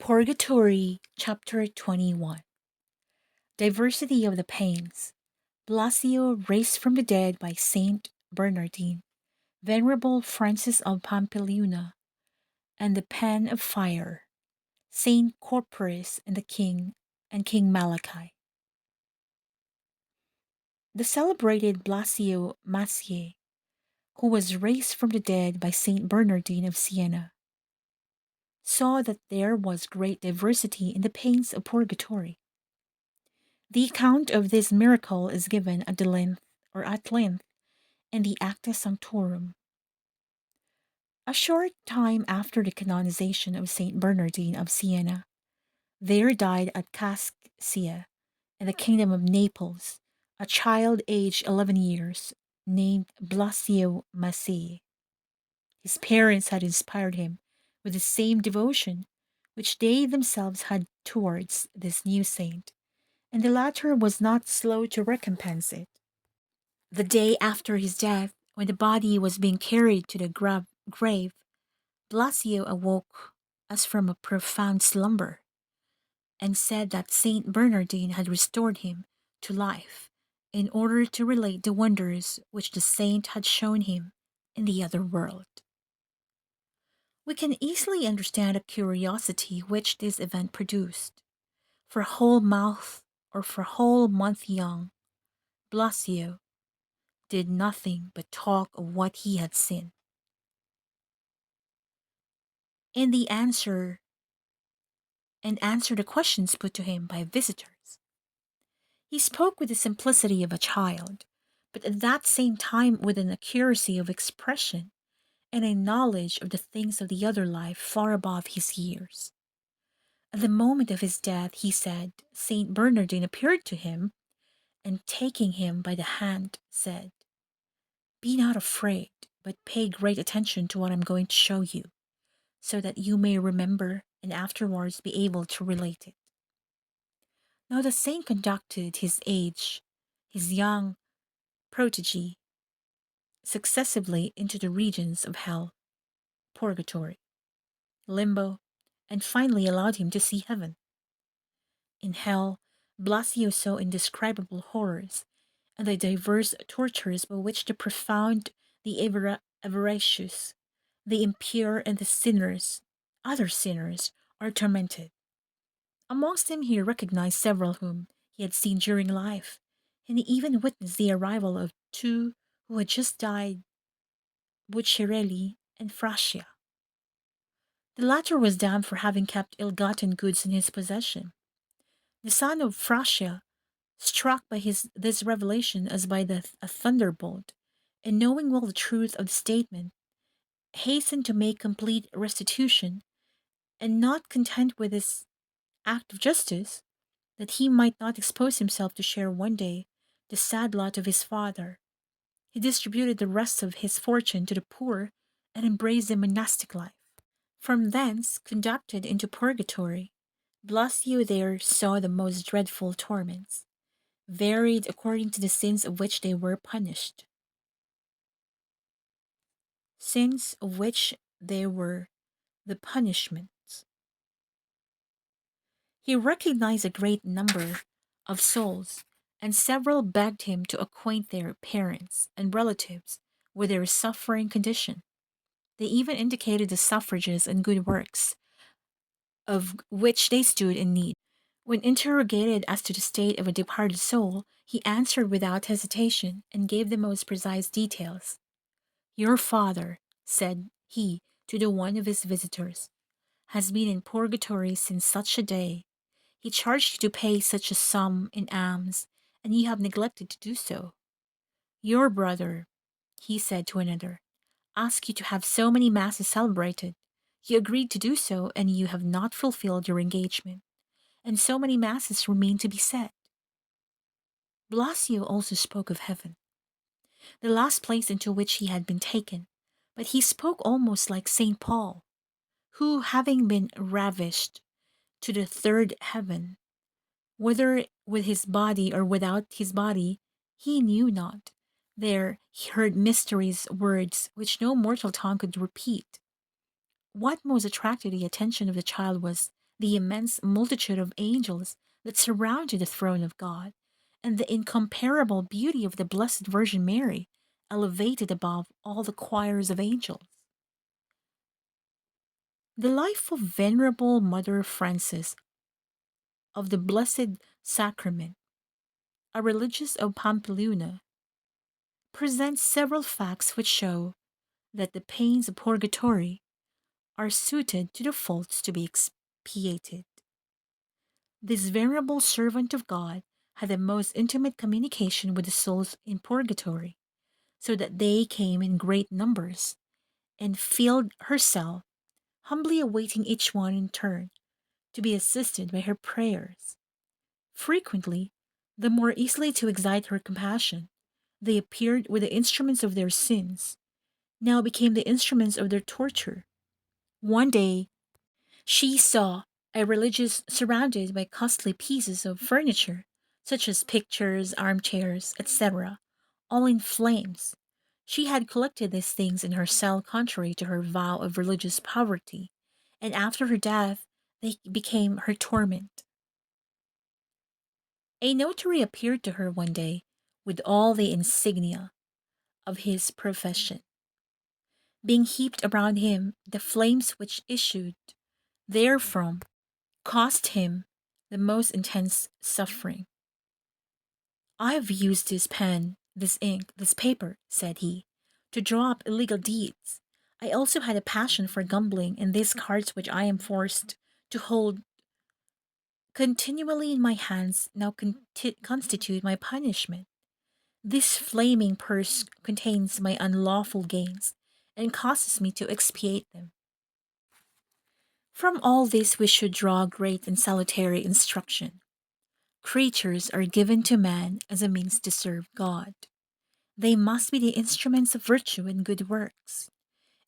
Purgatory, Chapter 21. Diversity of the Pains. Blasio raised from the dead by Saint Bernardine, Venerable Francis of Pampeluna, and the Pen of Fire, Saint Corpreus and King Malachy. The celebrated Blasio Massier, who was raised from the dead by Saint Bernardine of Siena, saw that there was great diversity in the pains of purgatory. The account of this miracle is given at length in the Acta Sanctorum. A short time after the canonization of Saint Bernardine of Siena, there died at Cascia, in the kingdom of Naples, a child aged 11 years, named Blasio Massier. His parents had inspired him with the same devotion which they themselves had towards this new saint, and the latter was not slow to recompense it. The day after his death, when the body was being carried to the grave, Blasio awoke as from a profound slumber, and said that Saint Bernardine had restored him to life in order to relate the wonders which the saint had shown him in the other world. We can easily understand the curiosity which this event produced. For a whole month young, Blasio did nothing but talk of what he had seen. And answer the questions put to him by visitors. He spoke with the simplicity of a child, but at that same time with an accuracy of expression and a knowledge of the things of the other life far above his years. At the moment of his death, he said, Saint Bernardine appeared to him, and taking him by the hand, said, "Be not afraid, but pay great attention to what I'm going to show you, so that you may remember and afterwards be able to relate it." Now the saint conducted his young protege, successively into the regions of hell, purgatory, limbo, and finally allowed him to see heaven. In hell, Blasio saw indescribable horrors, and the diverse tortures by which the profound, the avaricious, the impure, and other sinners, are tormented. Amongst them he recognized several whom he had seen during life, and he even witnessed the arrival of two who had just died, Bucciarelli and Frascia. The latter was damned for having kept ill-gotten goods in his possession. The son of Frascia, struck by this revelation as by a thunderbolt, and knowing well the truth of the statement, hastened to make complete restitution, and not content with this act of justice, that he might not expose himself to share one day the sad lot of his father, he distributed the rest of his fortune to the poor and embraced the monastic life. From thence, conducted into purgatory, Blasio there saw the most dreadful torments, varied according to the sins of which they were punished. Sins of which they were the punishments. He recognized a great number of souls, and several begged him to acquaint their parents and relatives with their suffering condition. They even indicated the suffrages and good works of which they stood in need. When interrogated as to the state of a departed soul, he answered without hesitation and gave the most precise details. "Your father," said he to the one of his visitors, "has been in purgatory since such a day. He charged you to pay such a sum in alms, and you have neglected to do so. Your brother," he said to another, "asked you to have so many masses celebrated. You agreed to do so, and you have not fulfilled your engagement, and so many masses remain to be said." Blasio also spoke of heaven, the last place into which he had been taken, but he spoke almost like St. Paul, who, having been ravished to the third heaven, whether with his body or without his body, he knew not, there he heard mysteries, words which no mortal tongue could repeat. What most attracted the attention of the child was the immense multitude of angels that surrounded the throne of God, and the incomparable beauty of the Blessed Virgin Mary, elevated above all the choirs of angels. The life of Venerable Mother Frances of the Blessed Sacrament, a religious of Pampeluna, presents several facts which show that the pains of purgatory are suited to the faults to be expiated. This venerable servant of God had the most intimate communication with the souls in purgatory, so that they came in great numbers, and filled her cell, humbly awaiting each one in turn to be assisted by her prayers. Frequently, the more easily to excite her compassion, they appeared with the instruments of their sins, now became the instruments of their torture. One day, she saw a religious surrounded by costly pieces of furniture, such as pictures, armchairs, etc., all in flames. She had collected these things in her cell contrary to her vow of religious poverty, and after her death they became her torment. A notary appeared to her one day with all the insignia of his profession. Being heaped around him, the flames which issued therefrom caused him the most intense suffering. "I have used this pen, this ink, this paper," said he, "to draw up illegal deeds. I also had a passion for gambling, and these cards which I am forced to hold continually in my hands now constitute my punishment. This flaming purse contains my unlawful gains, and causes me to expiate them. From all this we should draw great and salutary instruction. Creatures are given to man as a means to serve God. They must be the instruments of virtue and good works.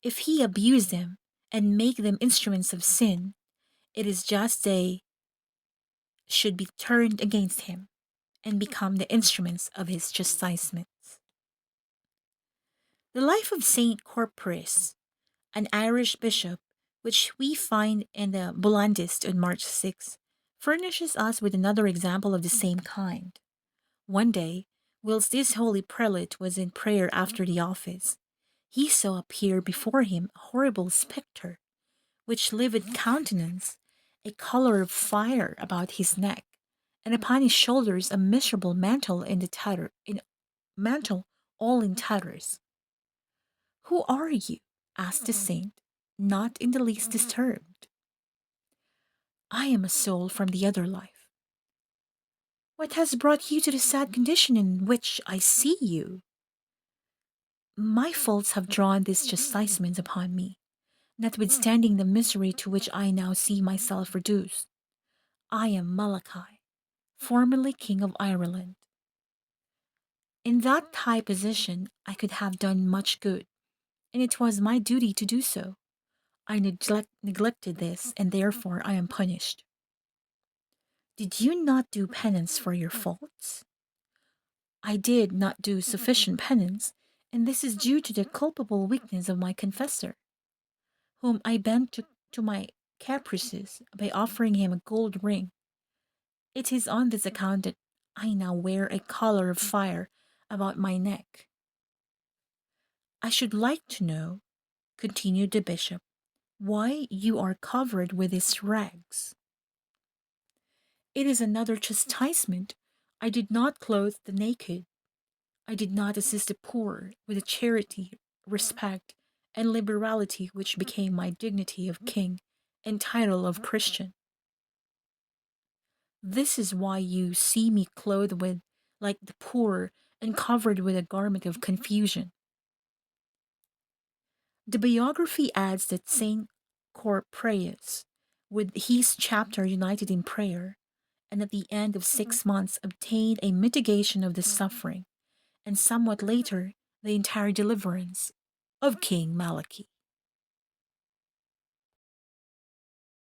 If he abuse them and make them instruments of sin, it is just they should be turned against him and become the instruments of his chastisements." The life of Saint Corpreus, an Irish bishop, which we find in the Bollandist on March 6, furnishes us with another example of the same kind. One day, whilst this holy prelate was in prayer after the office, he saw appear before him a horrible spectre, which livid countenance, a color of fire about his neck, and upon his shoulders a miserable mantle mantle all in tatters. "Who are you?" asked the saint, not in the least disturbed. "I am a soul from the other life." "What has brought you to the sad condition in which I see you?" "My faults have drawn this chastisement upon me, notwithstanding the misery to which I now see myself reduced. I am Malachy, formerly King of Ireland. In that high position I could have done much good, and it was my duty to do so. I neglected this, and therefore I am punished." "Did you not do penance for your faults?" "I did not do sufficient penance, and this is due to the culpable weakness of my confessor, whom I bent to my caprices by offering him a gold ring. It is on this account that I now wear a collar of fire about my neck." "I should like to know," continued the bishop, "why you are covered with these rags." "It is another chastisement. I did not clothe the naked. I did not assist the poor with the charity, respect, and liberality which became my dignity of king and title of Christian. This is why you see me clothed with like the poor and covered with a garment of confusion." The biography adds that Saint Corpreus, with his chapter united in prayer, and at the end of 6 months obtained a mitigation of the suffering, and somewhat later the entire deliverance of King Malachy.